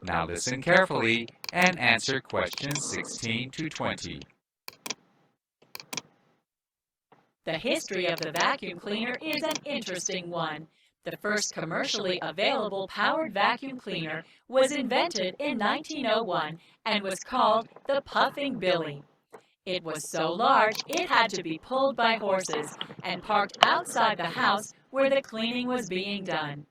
Now listen carefully and answer questions 16 to 20. The history of the vacuum cleaner is an interesting one. The first commercially available powered vacuum cleaner was invented in 1901 and was called the Puffing Billy. It was so large it had to be pulled by horses and parked outside the house where the cleaning was being done.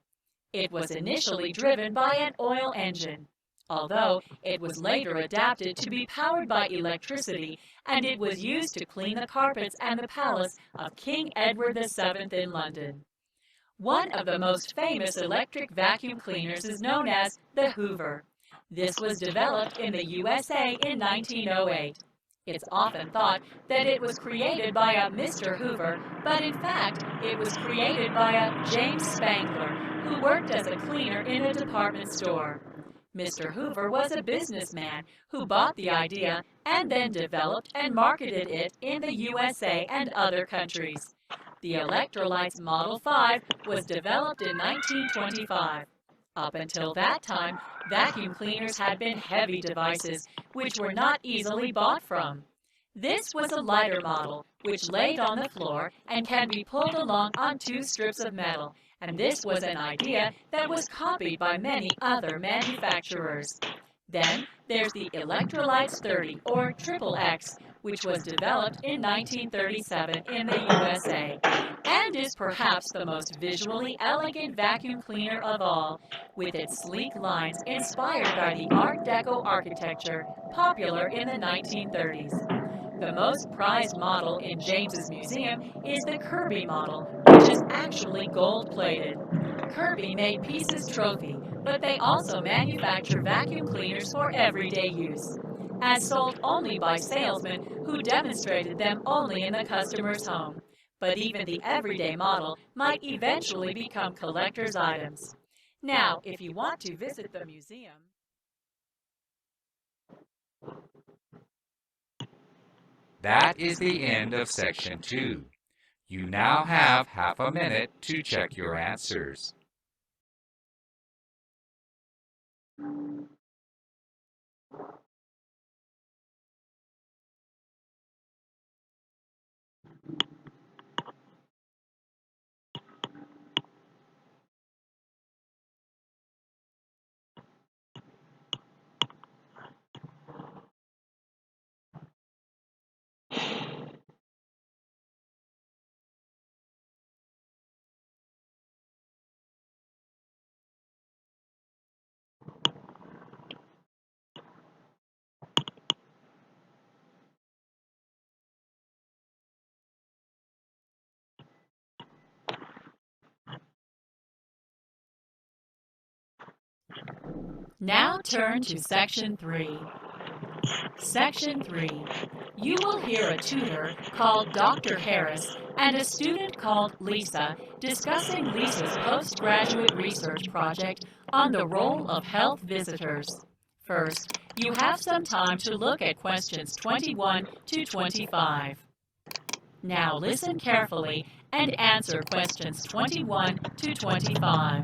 It was initially driven by an oil engine, although it was later adapted to be powered by electricity, and it was used to clean the carpets and the palace of King Edward VII in London. One of the most famous electric vacuum cleaners is known as the Hoover. This was developed in the USA in 1908. It's often thought that it was created by a Mr. Hoover, but in fact, it was created by a James Spangler, who worked as a cleaner in a department store. Mr. Hoover was a businessman who bought the idea and then developed and marketed it in the USA and other countries. The Electrolytes Model 5 was developed in 1925. Up until that time, vacuum cleaners had been heavy devices which were not easily bought from. This was a lighter model, which laid on the floor and can be pulled along on 2 strips of metal, and this was an idea that was copied by many other manufacturers. Then there's the Electrolytes 30 or XXX, which was developed in 1937 in the USA, and is perhaps the most visually elegant vacuum cleaner of all, with its sleek lines inspired by the Art Deco architecture popular in the 1930s. The most prized model in James's museum is the Kirby model, which is actually gold-plated. Kirby made Peace's trophy, but they also manufacture vacuum cleaners for everyday use, as sold only by salesmen who demonstrated them only in the customer's home. But even the everyday model might eventually become collector's items. Now, if you want to visit the museum, That is the end of section 2. You now have half a minute to check your answers. now turn to Section 3. Section 3. You will hear a tutor called Dr. Harris and a student called Lisa discussing Lisa's postgraduate research project on the role of health visitors. First, you have some time to look at questions 21 to 25. Now listen carefully and answer questions 21 to 25.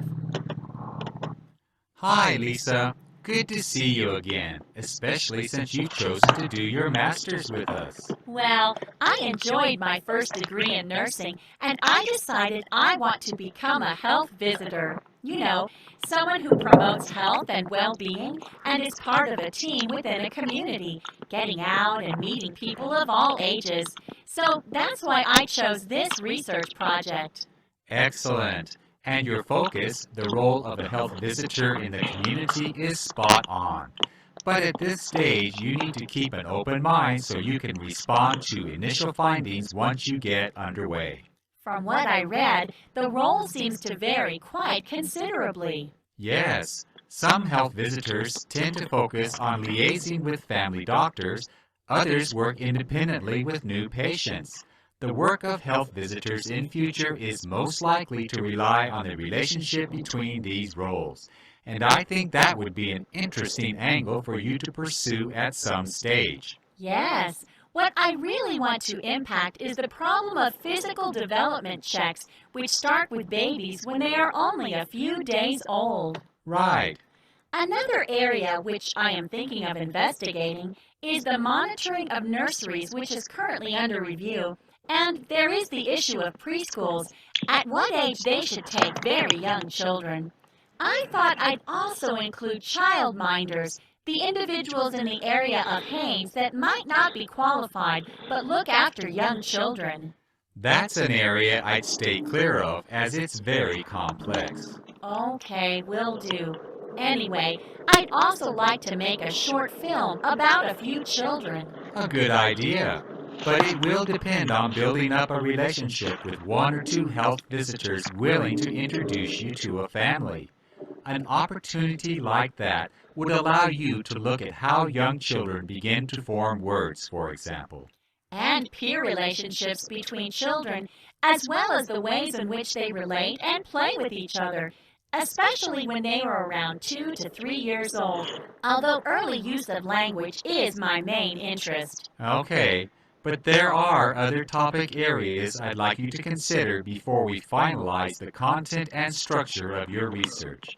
Hi, Lisa. Good to see you again, especially since you've chosen to do your master's with us. Well, I enjoyed my first degree in nursing, and I decided I want to become a health visitor. You know, someone who promotes health and well-being and is part of a team within a community, getting out and meeting people of all ages. So that's why I chose this research project. Excellent. And your focus, the role of a health visitor in the community, is spot on. But at this stage, you need to keep an open mind so you can respond to initial findings once you get underway. From what I read, the role seems to vary quite considerably. Yes, some health visitors tend to focus on liaising with family doctors, others work independently with new patients. The work of health visitors in future is most likely to rely on the relationship between these roles, and I think that would be an interesting angle for you to pursue at some stage. Yes. What I really want to impact is the problem of physical development checks, which start with babies when they are only a few days old. Right. Another area which I am thinking of investigating is the monitoring of nurseries, which is currently under review. And there is the issue of preschools, at what age they should take very young children. I thought I'd also include childminders, the individuals in the area of Haynes that might not be qualified but look after young children. That's an area I'd stay clear of as it's very complex. Okay, will do. Anyway, I'd also like to make a short film about a few children. A good idea, but it will depend on building up a relationship with one or two health visitors willing to introduce you to a family. An opportunity like that would allow you to look at how young children begin to form words, for example. And peer relationships between children, as well as the ways in which they relate and play with each other, especially when they are around 2 to 3 years old, although early use of language is my main interest. Okay, but there are other topic areas I'd like you to consider before we finalize the content and structure of your research.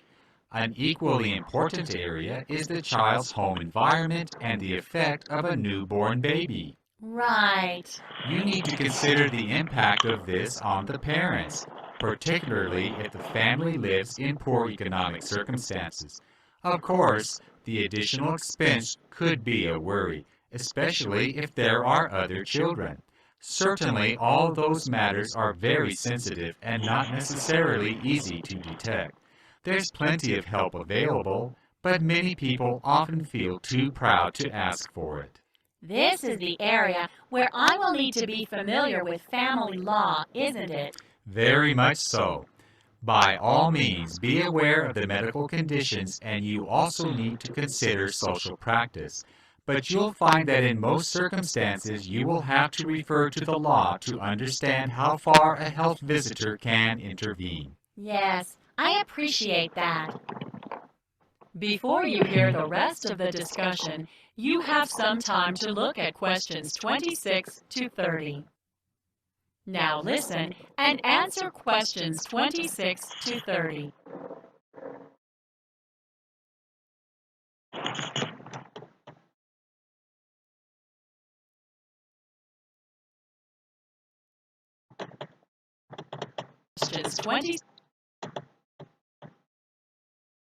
An equally important area is the child's home environment and the effect of a newborn baby. Right. You need to consider the impact of this on the parents, particularly if the family lives in poor economic circumstances. Of course, the additional expense could be a worry, especially if there are other children. Certainly, all those matters are very sensitive and not necessarily easy to detect. There's plenty of help available, but many people often feel too proud to ask for it. This is the area where I will need to be familiar with family law, isn't it? Very much so. By all means, be aware of the medical conditions, and you also need to consider social practice. But you'll find that in most circumstances you will have to refer to the law to understand how far a health visitor can intervene. Yes, I appreciate that. Before you hear the rest of the discussion, you have some time to look at questions 26 to 30. Now listen and answer questions 26 to 30. Questions 20.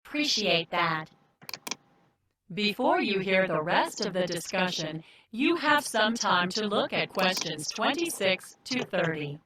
Appreciate that. Before you hear the rest of the discussion, you have some time to look at questions 26 to 30.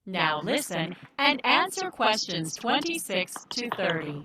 Now listen and answer questions 26 to 30.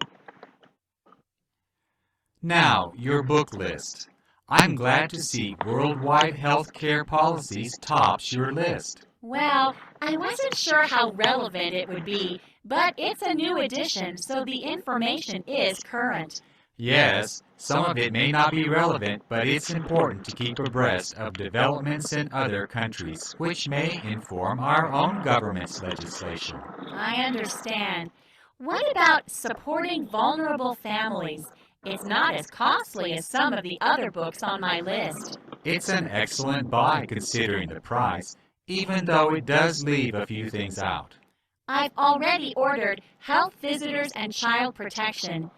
Now, your book list. I'm glad to see worldwide healthcare policies tops your list. Well, I wasn't sure how relevant it would be, but it's a new edition, so the information is current. Yes, some of it may not be relevant, but it's important to keep abreast of developments in other countries, which may inform our own government's legislation. I understand. What about supporting vulnerable families? It's not as costly as some of the other books on my list. It's an excellent buy considering the price, even though it does leave a few things out. I've already ordered Health Visitors and Child Protection.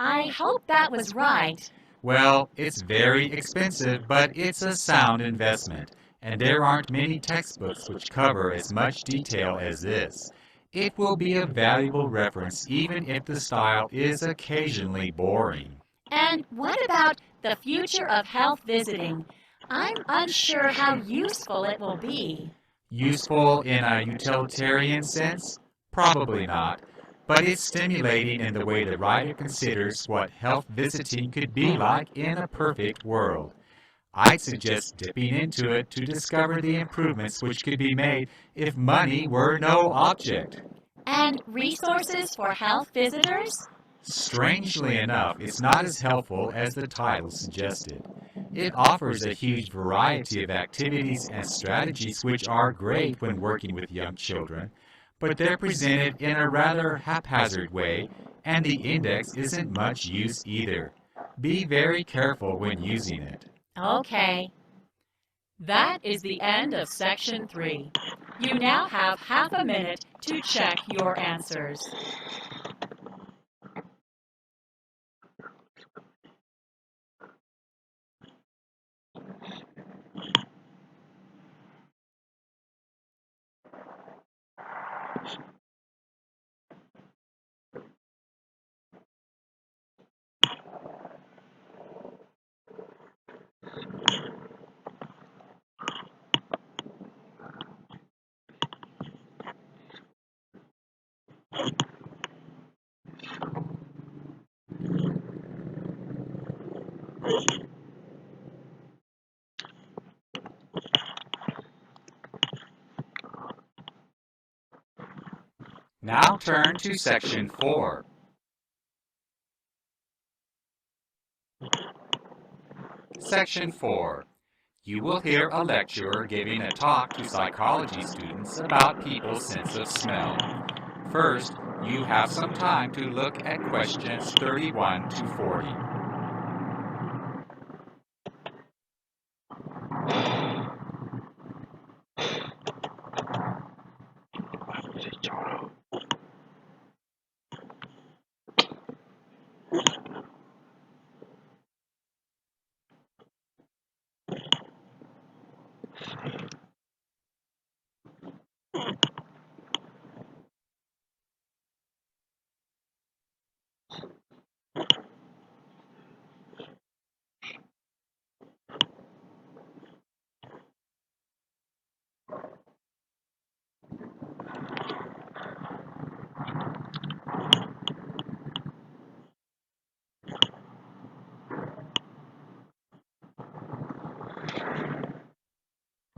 I hope that was right. Well, it's very expensive, but it's a sound investment, and there aren't many textbooks which cover as much detail as this. It will be a valuable reference even if the style is occasionally boring. And what about the future of health visiting? I'm unsure how useful it will be. Useful in a utilitarian sense? Probably not, but it's stimulating in the way the writer considers what health visiting could be like in a perfect world. I'd suggest dipping into it to discover the improvements which could be made if money were no object. And resources for health visitors? Strangely enough, it's not as helpful as the title suggested. It offers a huge variety of activities and strategies which are great when working with young children, but they're presented in a rather haphazard way, and the index isn't much use either. Be very careful when using it. Okay. That is the end of Section 3. You now have half a minute to check your answers. Now turn to Section 4. Section 4. You will hear a lecturer giving a talk to psychology students about people's sense of smell. First, you have some time to look at questions 31 to 40.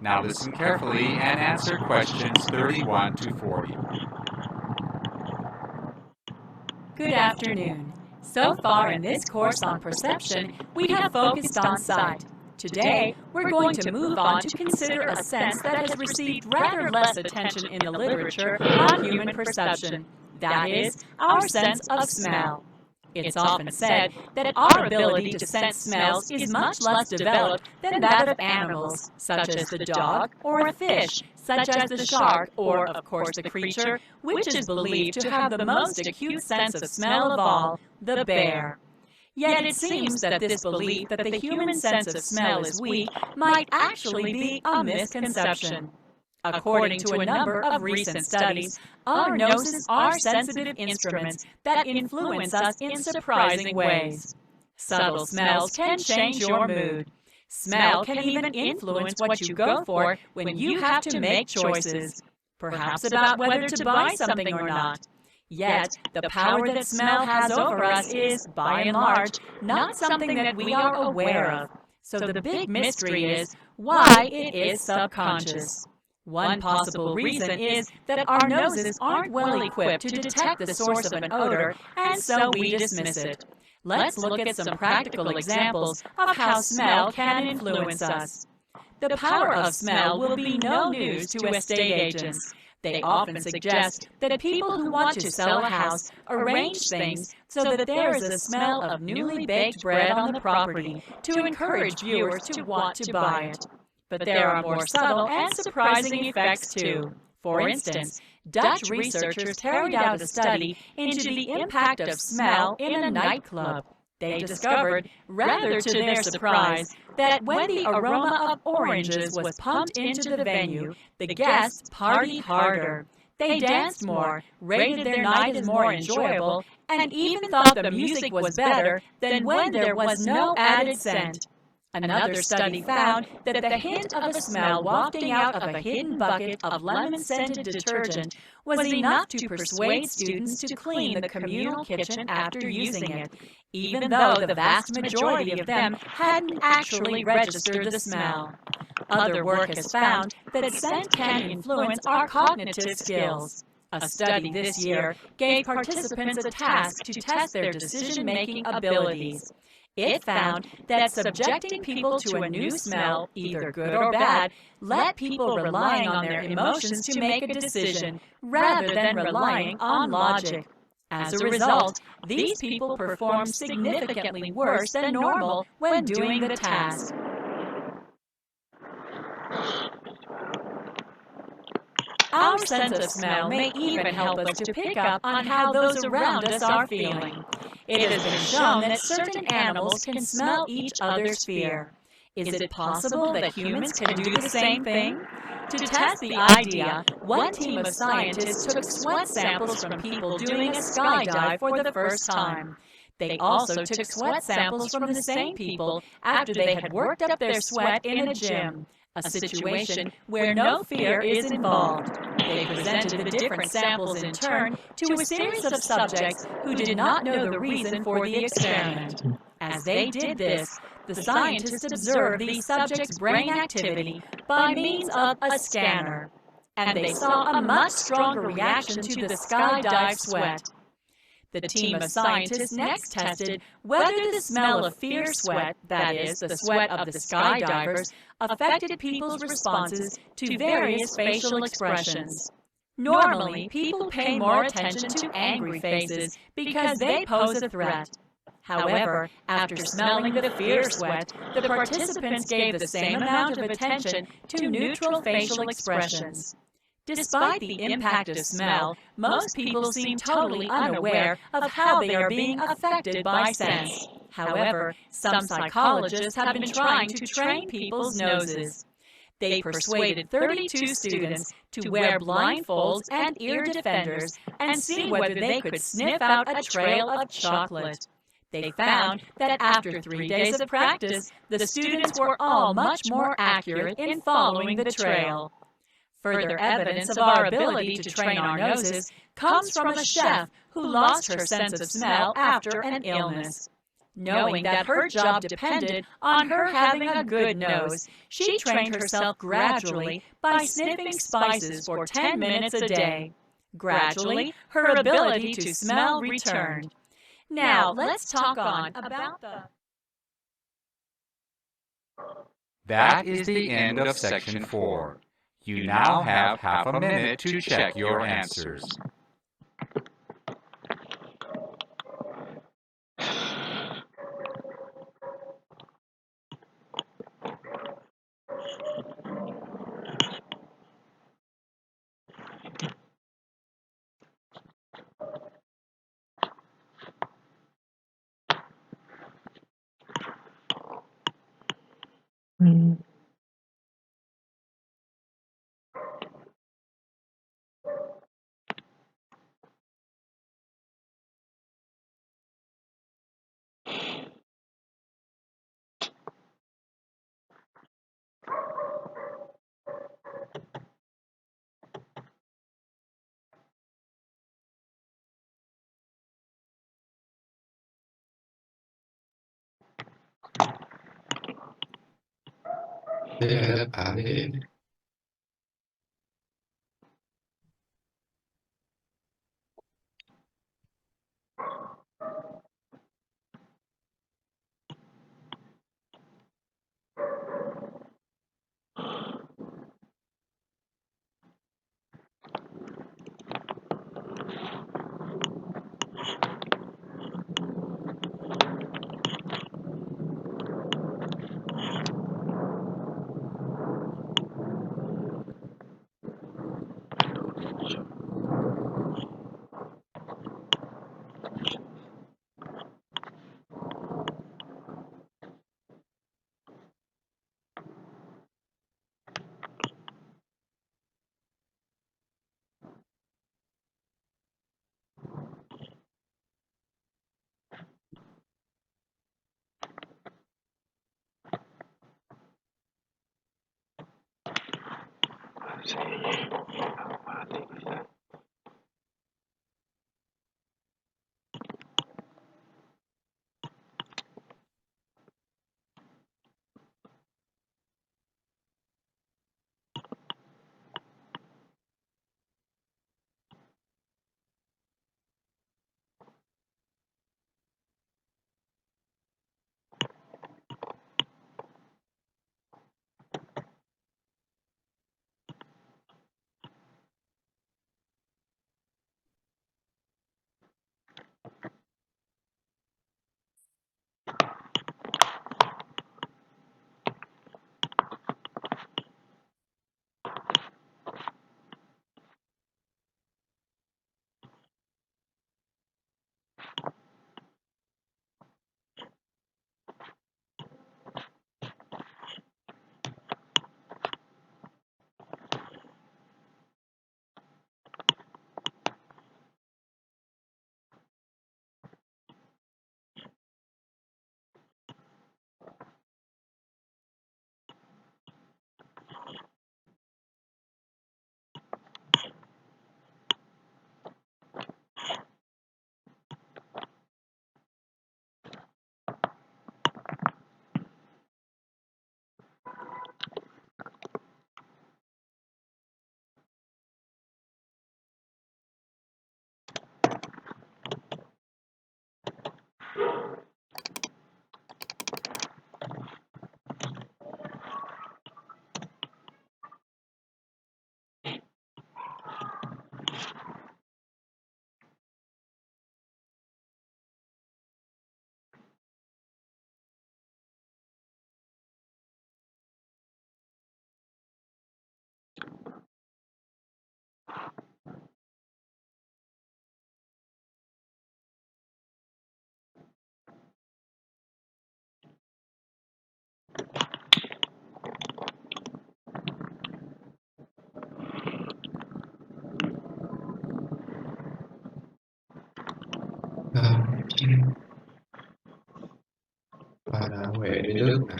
Now listen carefully and answer questions 31 to 40. Good afternoon. So far in this course on perception, we have focused on sight. Today, we're going to move on to consider a sense that has received rather less attention in the literature on human perception. That is, our sense of smell. It's often said that our ability to sense smells is much less developed than that of animals, such as the dog, or a fish, such as the shark, or, of course, the creature which is believed to have the most acute sense of smell of all, the bear. Yet it seems that this belief that the human sense of smell is weak might actually be a misconception. According to a number of recent studies, our noses are sensitive instruments that influence us in surprising ways. Subtle smells can change your mood. Smell can even influence what you go for when you have to make choices, perhaps about whether to buy something or not. Yet, the power that smell has over us is, by and large, not something that we are aware of. So the big mystery is why it is subconscious. One possible reason is that our noses aren't well equipped to detect the source of an odor, and so we dismiss it. Let's look at some practical examples of how smell can influence us. The power of smell will be no news to estate agents. They often suggest that people who want to sell a house arrange things so that there is a smell of newly baked bread on the property to encourage viewers to want to buy it. But there are more subtle and surprising effects too. For instance, Dutch researchers carried out a study into the impact of smell in a nightclub. They discovered, rather to their surprise, that when the aroma of oranges was pumped into the venue, the guests partied harder. They danced more, rated their night as more enjoyable, and even thought the music was better than when there was no added scent. Another study found that the hint of a smell wafting out of a hidden bucket of lemon-scented detergent was enough to persuade students to clean the communal kitchen after using it, even though the vast majority of them hadn't actually registered the smell. Other work has found that scent can influence our cognitive skills. A study this year gave participants a task to test their decision-making abilities. It found that subjecting people to a new smell, either good or bad, let people relying on their emotions to make a decision rather than relying on logic. As a result, these people performed significantly worse than normal when doing the task. Our sense of smell may even help us to pick up on how those around us are feeling. It has been shown that certain animals can smell each other's fear. Is it possible that humans can do the same thing? To test the idea, one team of scientists took sweat samples from people doing a skydive for the first time. They also took sweat samples from the same people after they had worked up their sweat in a gym, a situation where no fear is involved. They presented the different samples in turn to a series of subjects who did not know the reason for the experiment. As they did this, the scientists observed these subjects' brain activity by means of a scanner, and they saw a much stronger reaction to the skydive sweat. The team of scientists next tested whether the smell of fear sweat, that is, the sweat of the skydivers, affected people's responses to various facial expressions. Normally, people pay more attention to angry faces because they pose a threat. However, after smelling the fear sweat, the participants gave the same amount of attention to neutral facial expressions. Despite the impact of smell, most people seem totally unaware of how they are being affected by scents. However, some psychologists have been trying to train people's noses. They persuaded 32 students to wear blindfolds and ear defenders and see whether they could sniff out a trail of chocolate. They found that after 3 days of practice, the students were all much more accurate in following the trail. Further evidence of our ability to train our noses comes from a chef who lost her sense of smell after an illness. Knowing that her job depended on her having a good nose, she trained herself gradually by sniffing spices for 10 minutes a day. Gradually, her ability to smell returned. Now, let's talk on about the... That is the end of section 4. You now have half a minute to check your answers. Đây là đáp án để Bạn là Huệ đến Đức nè.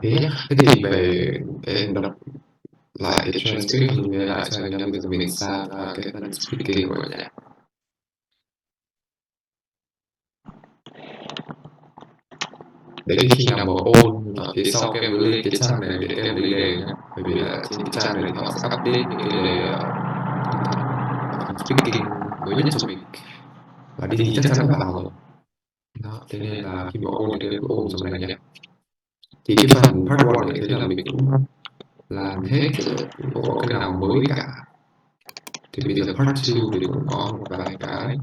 Thế nhá. Thế thì về em đọc lại cái transcript hình như lại cho anh nhá, bây giờ mình sang cái phần speaking của nhé. Đấy, thì khi nào mà ôn ở phía sau các em cứ lên cái trang này để các em lấy đề nhé, bởi vì là trên cái trang này thì họ sẽ update những cái đề phần speaking mới nhất cho mình, và đi thì chắc chắn là vào rồi đó, thế nên là khi mà ôn thì cứ ôn trong này nhé. Thì cái phần part 1 này thế là mình cũng làm hết rồi, cũng không có cái nào mới cả. Thì bây giờ part 2 thì cũng có một vài cái,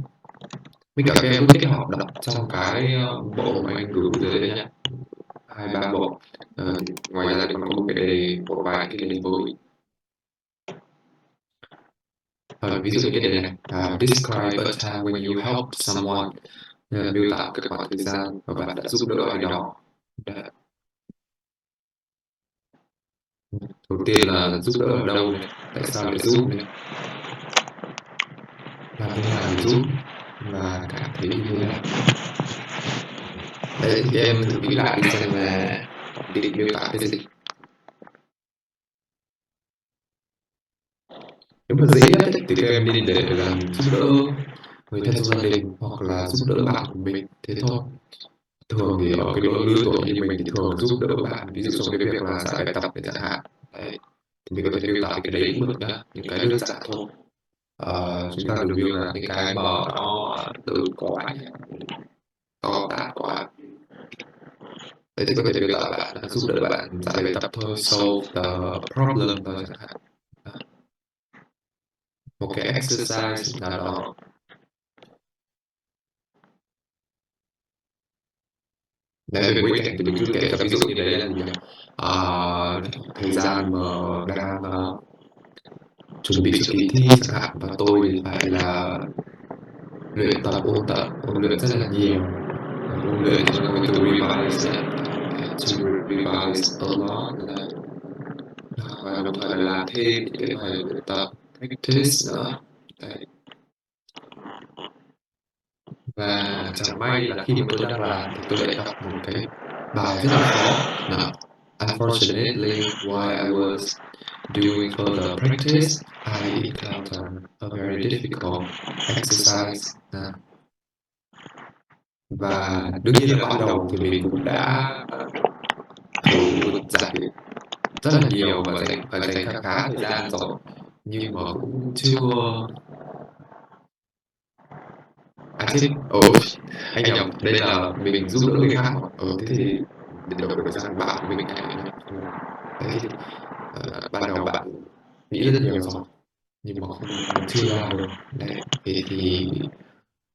với cả các em cứ kết hợp đọc trong cái bộ mà anh gửi dưới đây nhé, 2-3 bộ. Ngoài ra thì còn có một cái đề, một vài cái đề mới. Ví dụ như cái đề này, describe a time when you helped someone, miêu tả cái khoảng thời gian mà bạn đã giúp đỡ ai đó. Đấy. Đầu tiên là giúp đỡ ở đâu này, tại sao lại giúp này, làm thế nào để giúp, và cảm thấy như thế nào. Đấy, thì em thử nghĩ lại đi xem là định miêu tả cái gì. Nếu mà dễ nhất ấy, thì các em nên để là giúp đỡ người thân trong gia đình hoặc là giúp đỡ bạn của mình, thế thôi. Thường thì ở cái lứa tuổi như mình thì thường là giúp đỡ bạn, ví dụ trong cái việc là giải bài tập để chẳng hạn. Đấy. Thì mình có thể miêu tả cái đấy cũng được nhá, những cái đơn giản thôi. Chúng ta đừng miêu là những cái mà nó từ quá to tát quá. Đấy, thì có thể miêu tả bạn là giúp đỡ bạn giải bài tập thôi, solve the problem thôi chẳng hạn. Đó. Một cái exercise nào đó. Đấy, về bối cảnh thì mình cứ kể cả ví dụ như đấy là gì nhỉ? Thời gian mà đang chuẩn bị cho kỳ thi chẳng hạn, và tôi thì phải là luyện tập, ôn luyện rất là nhiều. Ôn luyện thì nó going to revise, to revise a lot, và đồng thời là làm thêm những cái bài luyện tập, practice nữa. Đấy. Và chẳng may là khi mà tôi đang làm thì tôi lại gặp một cái bài rất là khó. Nào, unfortunately, while I was doing further practice, I encountered a very difficult exercise. Và đương nhiên là ban đầu thì mình cũng đã thử giải rất là nhiều và dành khá khá thời gian rồi, nhưng mà cũng chưa À chết, anh nhầm, đây là mình giúp đỡ người khác mà. Thế thì đổi sang bạn mình này nhá. Đấy thì ban đầu bạn nghĩ rất nhiều rồi nhưng mà không chưa làm được. Đấy, thì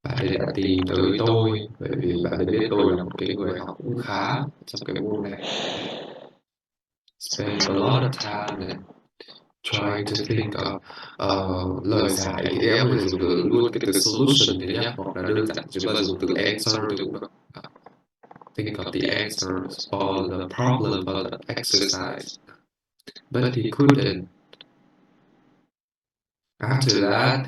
bạn ấy đã tìm tới tôi bởi vì bạn ấy biết tôi là một cái người học cũng khá trong cái môn này. Đấy, spend a lot of time and trying to think of lời giải thì em có thể dùng từ luôn cái từ solution thì nhé, hoặc là đơn giản chúng ta dùng từ answer thì cũng được. Think of the answers or the problem or the exercise. But he couldn't. After that,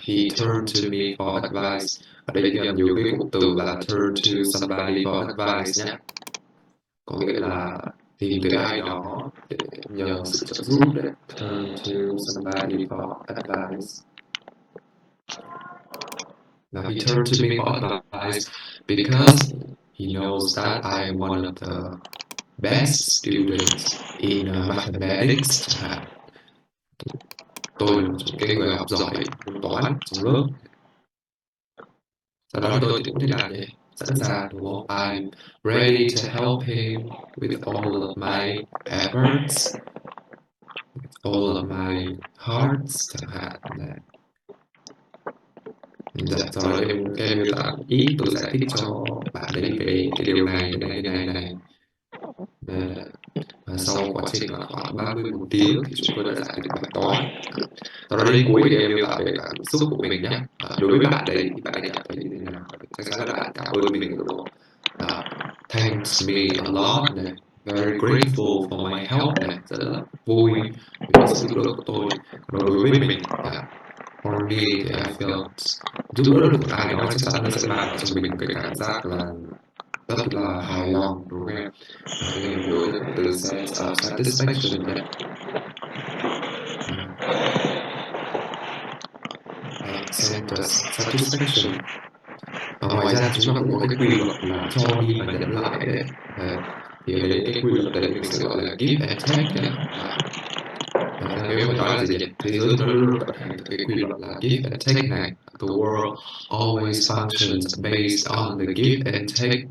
he turned to me for advice. Ở đây ghi nhiều cái cụm từ là turn to somebody for advice nhé. Có nghĩa là tìm tới ai đó để nhờ sự trợ giúp đấy. Turn to somebody for advice. Now he turned to me for advice because he knows that I am one of the best students in mathematics chẳng hạn. Tôi là một trong cái người học giỏi môn toán trong lớp. Sau đó thì tôi cũng thế nào nhỉ? Sẵn sàng đúng không? I'm ready to help him with all of my efforts, all of my hearts chẳng hạn. Dạ, sau đó em miêu tả ít tôi giải thích cho bạn đấy về cái điều này này. Và sau quá trình là khoảng 31 tiếng thì chúng tôi đã giải được bài toán. Sau đó đến cuối thì em miêu tả về cảm xúc của mình nhé. Đối với bạn đấy thì bạn ấy cảm thấy như thế nào? Chắc chắn là bạn cảm ơn mình đúng không? Thanks me a lot này. Very grateful for my help này. Rất là vui vì sự giúp đỡ của tôi. Còn đối với mình, for me thì I felt giúp đỡ được một ai đó chắc chắn nó sẽ mang lại cho mình một cái cảm giác là rất là hài lòng đúng không em? Thì em hiểu được từ sense of satisfaction nhé. Sense of satisfaction. Ngoài ra chúng ta cũng có cái quy luật là cho đi và nhận lại đấy. Thì ở đây cái quy luật đấy mình sẽ gọi là give and take nhé. Nếu mà nói là gì nhỉ? Thế giới nó luôn vận hành từ cái quy luật là give and take này. The world always functions based on the give and take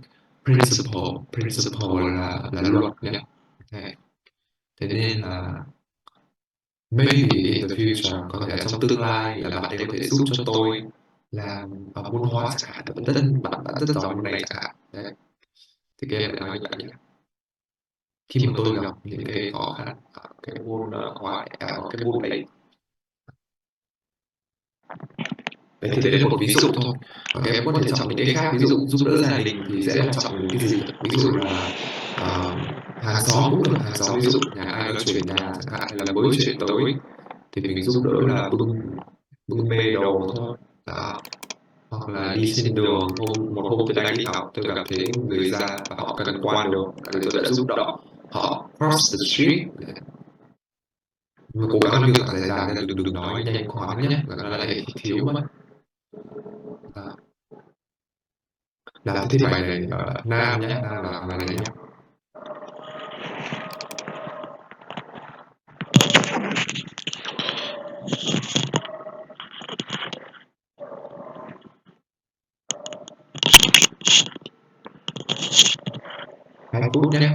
principle. Principle là luật nhé. Thế nên là maybe in the future, có thể trong tương lai là bạn ấy có thể giúp cho tôi làm ở môn hóa chẳng hạn. Bạn rất giỏi môn này chẳng hạn. Đấy. Thì các em lại nói như vậy nhé. Khi mà tôi gặp những cái khó khăn ở cái môn hóa ở cái môn đấy. Đấy thì đấy là một ví dụ thôi. Và các em có thể chọn những cái khác, ví dụ giúp đỡ gia đình thì sẽ là chọn cái gì? Ví dụ là hàng xóm cũng được, hàng xóm ví dụ nhà ai đó chuyển nhà chẳng hạn hay là mới chuyển tới thì mình giúp đỡ là bưng bê đồ thôi. Đó. Hoặc là đi trên đường một hôm tôi đang đi học tôi gặp thấy người già và họ cần qua đường thì tôi đã giúp đỡ họ cross the street. Nhưng mà cố gắng miêu tả dài dài ra, đừng nói nhanh quá nhé, là nó lại thiếu mất. Là thế bài này nam nhé, nam là bài này nhé. Hai phút nhé.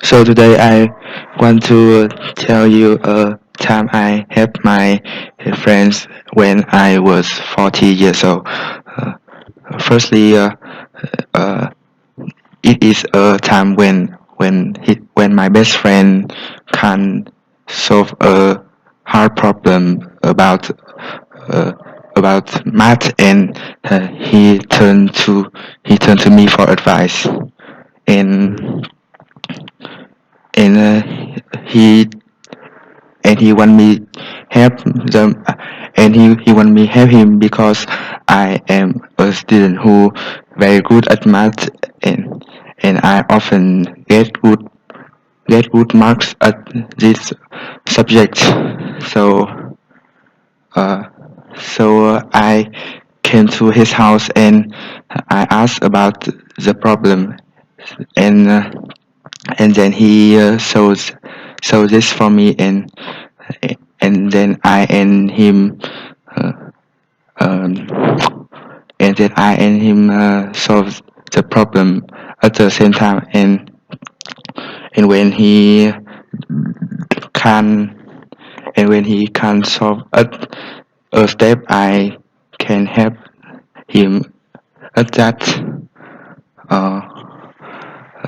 So today I want to tell you a time I helped my friends when I was 40 years old. Firstly, it is a time when my best friend can't solve a hard problem about math, and he turned to me for advice, and and he he want me help them, and he want me help him because I am a student who very good at math, and I often get good marks at this subject. So uh, I came to his house and I asked about the problem, and then he so this for me, and then I and him uh, um, and then I and him solve the problem at the same time, and when he can when he can't solve a step, I can help him at that. Uh,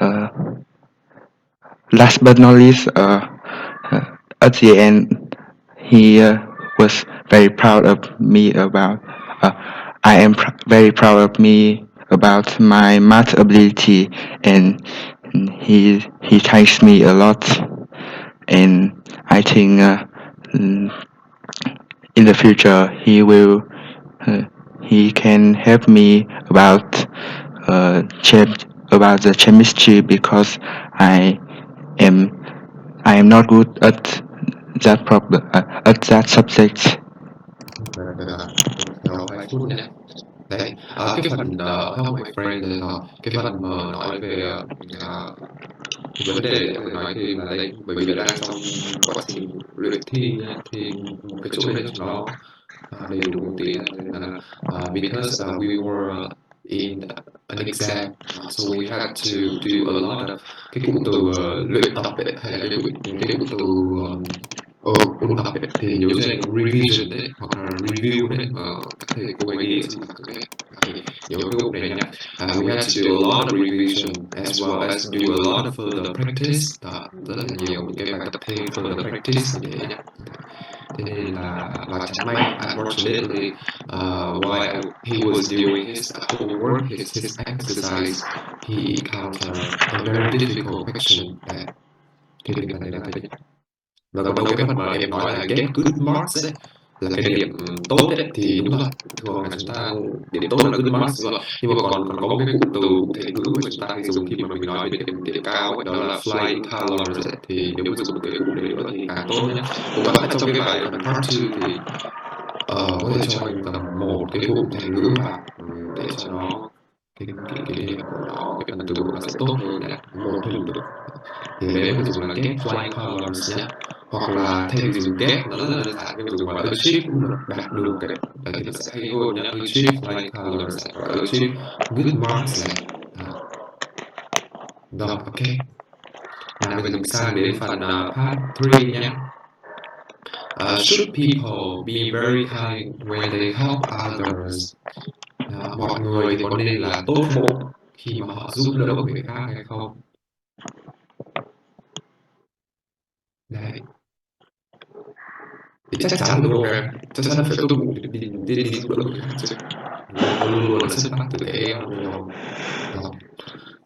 uh, Last but not least, at the end, he was very proud of me about. Uh, I am very proud of me about my math ability, and he thanks me a lot. And I think mm, in the future uh, he can help me about the chemistry, because I am I am not good at that subject. Vậy là theo 2 phút nhé. Đấy, cái phần Help My Friend này là cái phần mà nói về cái vấn đề để tôi nói thêm là đấy, bởi vì là đang trong quá trình luyện thi nhá, thì một cái chỗ đấy cho nó đầy đủ một tí này. Nên là because we were in an exam, so we had to do a lot of cái cụm từ luyện tập ấy, hay là cái cụm từ ôn tập ấy, thì nhớ cho anh revision đấy hoặc là review đấy mà các thầy cô ấy nghĩ trên bảng ấy. Thì nhớ cái cụm này nhá. We had to do a lot of revision as well as do a lot of further practice. Rất là nhiều những cái bài tập thêm further practice như thế nhá. Thế nên là và chẳng may unfortunately while he was doing his homework, his exercise, he encountered a very difficult question that cái phần này là thấy. Và còn đâu cái phần mà em nói là get good marks ấy, là cái điểm tốt ấy, thì đúng rồi, thường là chúng ta điểm tốt là good marks đúng rồi. Nhưng mà còn còn có một cái cụm từ cụ thể ngữ mà chúng ta hay dùng khi mà mình nói về điểm cao ấy, đó là flying colors ấy. Thì nếu mà dùng cái cụm đấy nữa thì càng tốt nhé. Cùng các bạn trong cái bài phần part 2 thì có thể cho mình tầm một cái cụm thành ngữ vào để cho nó cái điểm của nó, cái phần từ vựng nó sẽ tốt hơn nhé. Một thôi cũng được. Thì ở đấy em có thể dùng là get flying colors nhé, hoặc là thay vì dùng get nó rất là đơn giản, nhưng mà dùng là achieve cũng được, đạt được cái đấy thì nó sẽ hay hơn nhé. Achieve flying colors này, hoặc là achieve good marks này. Rồi, ok. Nào bây giờ mình sang đến phần part 3 nhé. Should people be very kind when they help others? Mọi người thì có nên là tốt bụng khi mà họ giúp đỡ người khác hay không? Đấy. Thì chắc chắn đúng không em? Chắc chắn phải tốt bụng để đi giúp đỡ người khác chứ. Nó luôn luôn là xuất phát từ cái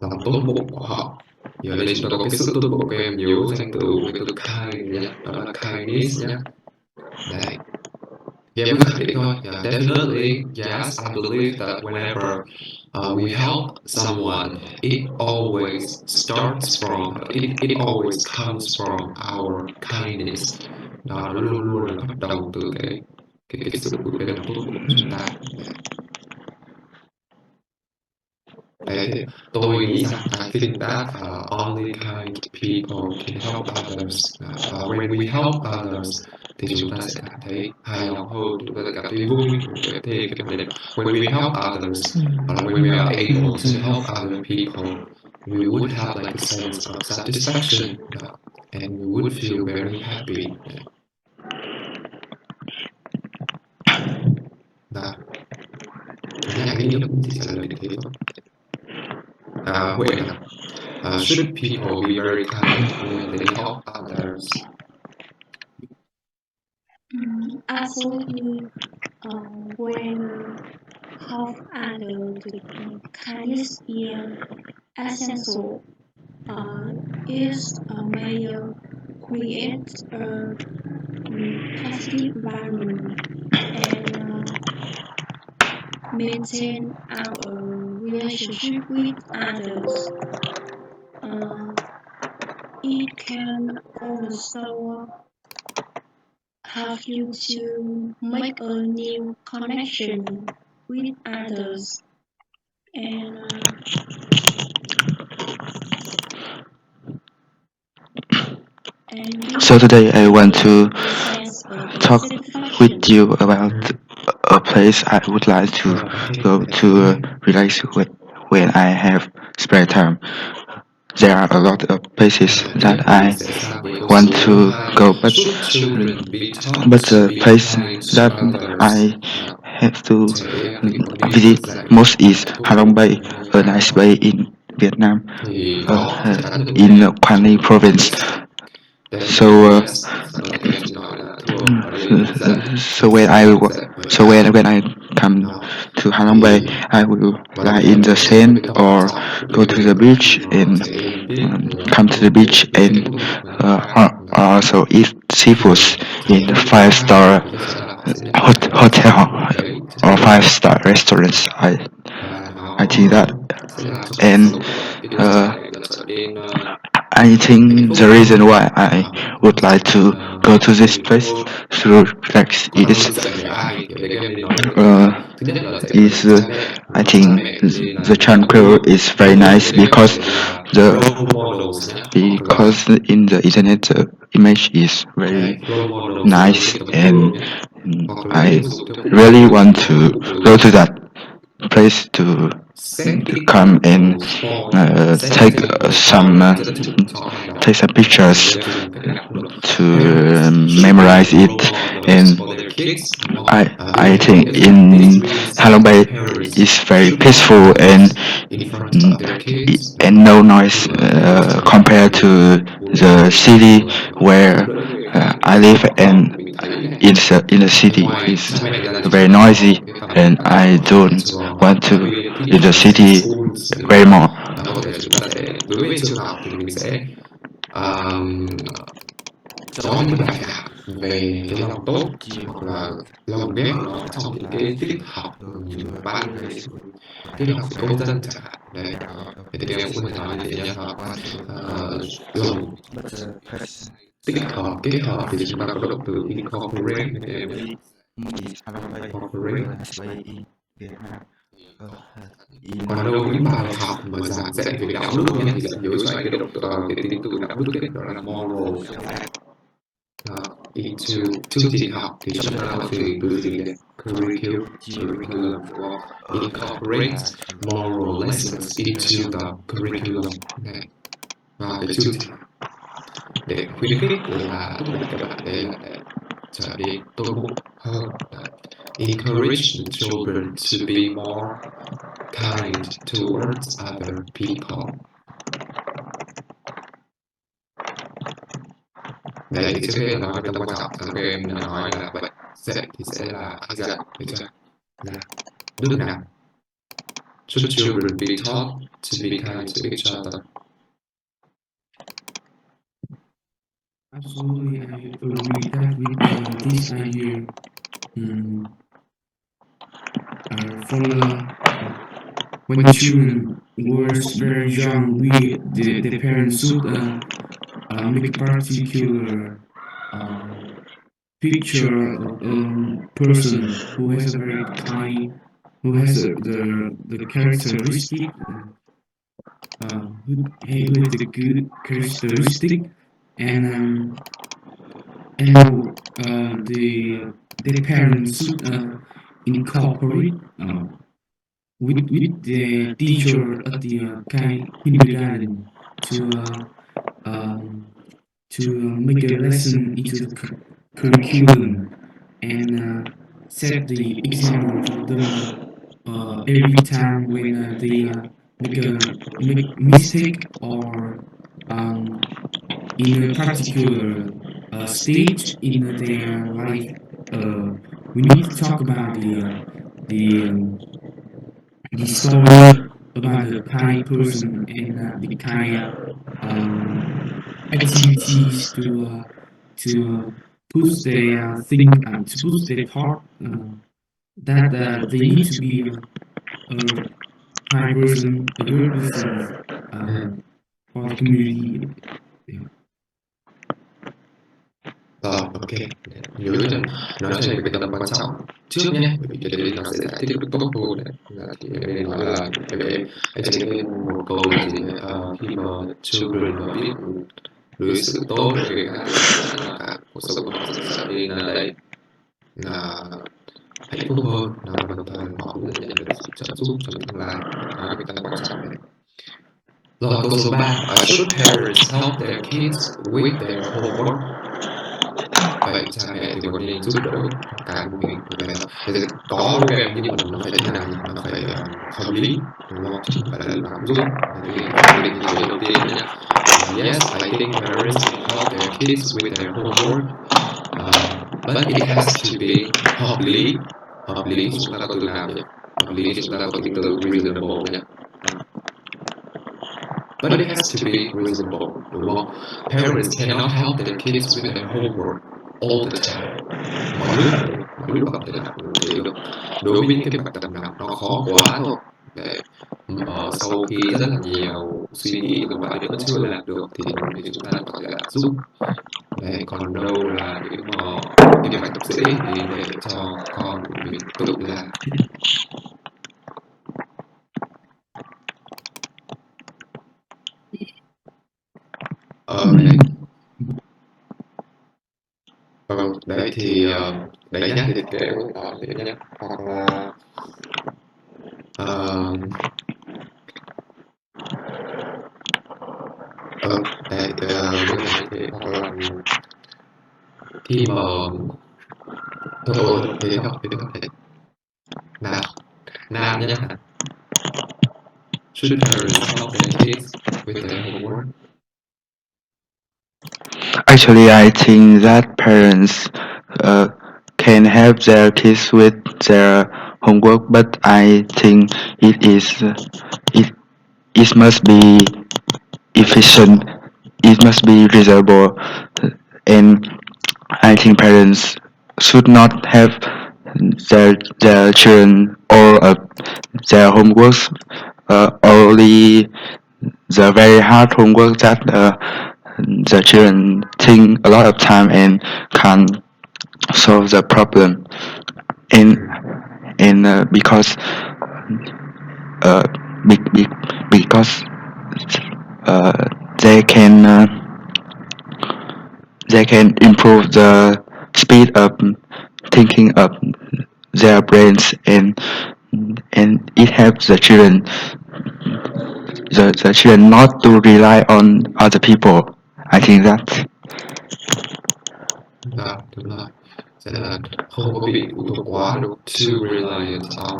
lòng tốt bụng của họ. Thì ở đây chúng ta có cái sự tốt bụng, các em nhớ danh từ cái từ kind nhé, đó là kindness nhé. Đấy. Thì em cứ khẳng định thôi. Yeah, definitely, yes, I believe that whenever we help someone, it always starts from, it always comes from our kindness. Đó, nó luôn luôn là bắt đầu từ cái sự cái lòng tốt bụng của chúng ta. Đấy, thì tôi nghĩ rằng I think that only kind people can help others. When we help others thì chúng ta sẽ cảm thấy hài lòng hơn, chúng ta sẽ cảm thấy vui về thêm cái phần này. When we help others, or when we are able to help other people, we would have like a sense of satisfaction, and we would feel very happy. Và nhà anh nghĩ cũng chỉ trả lời được thế thôi. Huệ nào. Should people be very kind when they help others? Absolutely. When help others, the kindness is essential. It may create a positive environment and maintain our relationship with others. It can also help you to make a new connection with others So today I want to talk with you about a place I would like to go to relax when I have spare time. There are a lot of places that I want to go, Should children be taught but to the be place kind to that others? I have to Trẻ em thì có điều visit dạy most is tốt Halong bụng Bay, hay a khác nice không? bay in Vietnam, Thì đó chắc chắn được in nè. Quang Ninh province. Then So, yes, sau đó thì em sẽ nói là thưa ở đây rất dễ, so thực when sự I rất dễ bởi so là when I come đó. to Halong Bay, Thì I will và đồng lie thời in là the nó sẽ có cái sand tầm quan or trọng của go cái to việc the là beach khi mà and trẻ em biết là come to ngôn the ngữ beach biết thêm and ngôn ngữ của người khác là also eat khi mà seafoods trẻ in em the biết thứ five hai star thì chắc chắn là họ sẽ nhận ra được cái hotel giá trị của đấy trước or khi mà 5-star restaurants. và I nó think that, sẽ làm cho cuộc and sống của cái đứa trẻ uh, này nó trở nên I hạnh think phúc the reason hơn why I would like to go to vui this vẻ place hơn. to relax Còn nó is được dạy bởi ai thì ở đây các em nên nói được rằng uh, là thứ nhất là dạy bởi is cha mẹ, I đúng không? Cha think mẹ thì nên là the những tấm tranquil gương. is very Tấm gương nice ở đây các có thể là the role models nhé, hoặc là because in the internet the image is very role models là những cái nice, tấm gương and nhé, hoặc là I ví dụ theo cụ thể really là want những to cụm từ go như to là that place to set come and examples for set take examples some for dẫn dụ cho hành động, take some hoặc là pictures đem dùng cách làm được. to Parents should be memorize it, role models and for their kids, đúng không? Bố I mẹ có think nghĩa rằng this in means Halong that Bay parents is very should be peaceful and models in front of their kids, đúng and không? no Khi noise mà thấy con trẻ compared thì to bố mẹ the nên làm city người mà where giúp đỡ người khác I đúng live, không? and Mình thấy này, in the city ngoài is cha mẹ ra thì chúng very ta noisy, có cái phần and vai trò I ở nhà don't trường want giáo to viên in the teachers in city schools, đúng very không? more. Có thể chúng ta sẽ đối với trường học thì mình sẽ um, có những cái bài giảng về cái lòng tốt hoặc là lồng ghép nó trong những cái tiết học văn hay tiết học về công dân chẳng hạn đấy, thì các em cũng có thể nói như thế nhé, hoặc lồng tích hợp kết hợp thì chúng ta có động từ incorporate các em nhé, incorporate. Còn đâu những bài học mà giảng dạy về đạo đức nhé thì sẽ nhớ cho anh cái động từ cái tính từ đạo đức ấy, đó là moral into chương trình học thì chúng ta có từ từ gì đấy, curriculum đúng không? Incorporate moral lessons into the curriculum này, vào cái chương trình để khuyến khích là thúc đẩy các bạn đấy là để trở nên tốt bụng hơn. Đấy. Encourage the children to be more kind towards other people. Đấy thì trước hết là nói về tầm quan trọng, các em đã nói là vậy dạy thì sẽ là ai dạy, được chưa? Là đức nào? Should children be taught to be kind to each other? Absolutely, I agree that with this idea. Um, from when children was very young, the parents should make a particular picture of a person who has a very kind, who has the characteristic, who has the good characteristic, and the parents should incorporate with the teacher at the kindergarten to make a lesson into the curriculum and set the example for them every time when they make mistake or um, in a particular stage in their life. Uh, we need to talk about the um, the story about the kind person and the kind activities to push their think to push their thought that they need to be a kind person, a good person for the community. Yeah. Rồi, ok. Nhớ cho nói cho anh về cái tầm quan trọng trước nhé, bởi vì cái đấy nó sẽ giải thích được tốt hơn đấy. Thì em nên nói là bởi vì anh chỉ thêm một câu là gì đấy, khi mà children mà biết đối xử tốt với người khác thì chắc chắn là cả cuộc sống của họ sẽ trở nên đầy hạnh phúc hơn, và đồng thời họ cũng sẽ nhận được sự trợ giúp trong tương lai. Đó là cái tầm quan trọng này. Rồi câu số 3, should parents help their kids with their homework? Vậy cha mẹ thì có nên giúp đỡ con cái của mình về bài tập? Thì có ok, nhưng mà nó phải thế nào nhỉ? Nó phải hợp lý, đúng không? Chứ không phải là lúc nào cũng giúp. Thế thì khẳng định thì đầu tiên nhé. Yes, I think parents can help their kids with their homework, but it has to be hợp lý. Hợp lý thì chúng ta có từ nào nhỉ? Hợp lý thì chúng ta có cái từ reasonable nhỉ? But it has to be reasonable, đúng không? Parents cannot help their kids with their homework all the time. Mọi lúc không thể nào thế được. Đối với những cái bài tập nào nó khó quá thôi, để sau khi rất là nhiều suy nghĩ rồi bạn vẫn chưa làm được thì chúng ta có thể là giúp. Đấy, còn đâu là những cái bài tập dễ thì để cho con của mình tự làm. Đấy. Đấy thì đấy nhá, thì kể đấy nhá, hoặc là đấy đơn giản như thế, hoặc là khi mà thôi thế không thể nào nam nhé. Should parents help their kids with their homework? Actually, I think that parents can help their kids with their homework, but I think it it must be efficient. It must be reasonable, and I think parents should not have their children or their homeworks only the very hard homework that the children think a lot of time and can't solve the problem. And because uh, be, be, because uh, they can uh, they can improve the speed of thinking of their brains, and it helps the children not to rely on other people. I think that. Đúng rồi. Sẽ là không có bị phụ thuộc quá, đúng, too reliant on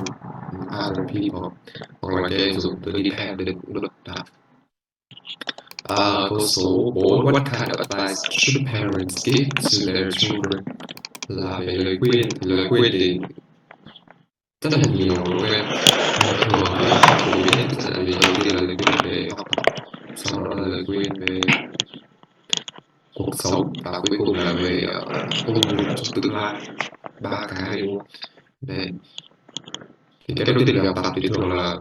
other people, hoặc là cái dùng từ dependent cũng được. Đó. Câu số 4, what kind of advice should parents give to their children? Là về lời khuyên, thì lời khuyên thì rất là nhiều, đúng không em? Nhưng mà thường thì phổ biến nhất thì sẽ là đầu tiên là lời khuyên về học tập, sau đó là lời khuyên về cuộc sống, và cuối cùng là về ôn luyện trong tương lai. Ba cái, đúng không? Đấy. Thì cái đầu tiên là học tập thì thường là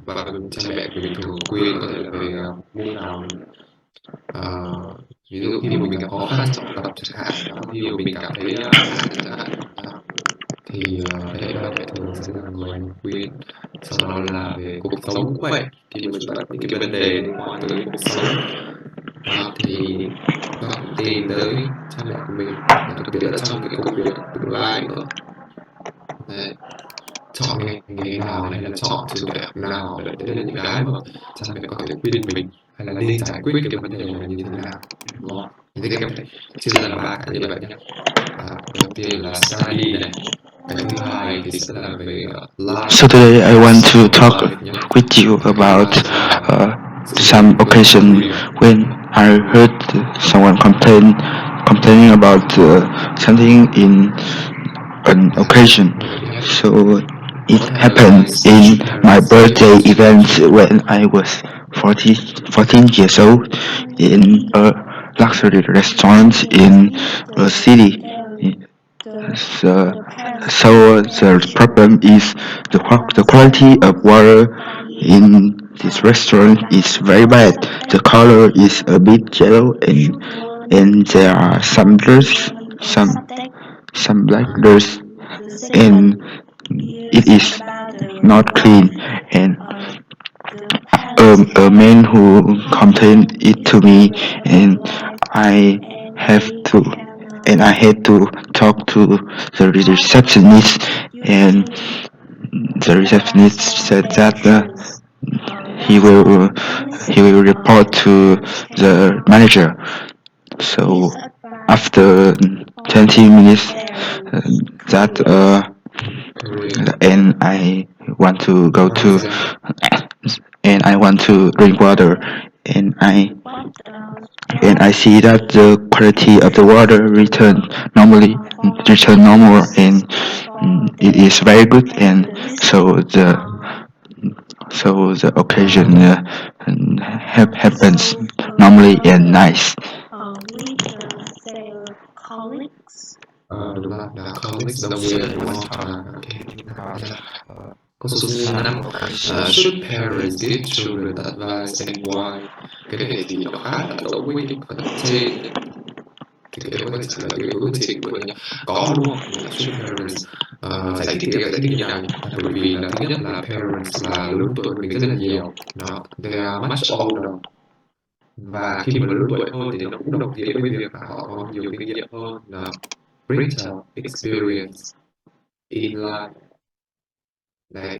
cha mẹ của mình thường khuyên có thể là về môn nào, ví dụ khi mà mình gặp khó khăn trong học tập chẳng hạn, đó, khi mà mình cảm thấy nản chẳng hạn, đó, thì thế ba mẹ thường sẽ là người khuyên. Sau đó là về cuộc sống cũng vậy, khi mà chúng ta gặp những cái vấn đề liên quan tới cuộc sống, đó, thì các bạn tìm tới cha mẹ của mình, đặc biệt là trong cái công việc tương lai nữa. Đấy. Chọn nghề nào hay là chọn trường đại học nào, đấy là những cái mà cha mẹ có thể khuyên mình, hay là nên giải quyết cái vấn đề này như thế nào, đúng không? Thì cái phải chia ra làm ba cái như vậy nhé. Đầu tiên là study này, cái thứ hai thì sẽ là về life. So today I want to Sống talk life nhé. with you Cái thứ about ba sẽ là some occasion when I heard someone complaining about something in an occasion. So it happened in my birthday event when I was 14 years old in a luxury restaurant in a city. So, so the problem is the quality of water in this restaurant is very bad. The color is a bit yellow, and there are some dirt, some black dirt, and it is not clean. And a man who complained it to me, and I have to and I had to talk to the receptionist, and the receptionist said that he will he will report to the manager. So after 20 minutes, that Korean. and I want to go What is to that? and I want to drink water, and I see that the quality of the water return normal, and it is very good, and so the occasion happens normally and nice. Đúng rồi, là colleagues đồng nghiệp đúng không? Ok, rõ ràng. Câu số 5. Should parents give children advice and why? Cái này thì nó khá là giống với cái phần trên nhé. Thì em có thể trả lời cái hướng trên của mình nhé. Có luôn, là should parents giải thích như nào nhỉ? Là bởi vì là thứ nhất là parents là lớn tuổi hơn mình rất là nhiều. Nó, they are much older. Và khi mà lớn tuổi hơn thì nó cũng đồng nghĩa với việc là họ có nhiều kinh nghiệm hơn, là greater experience in life. Đấy,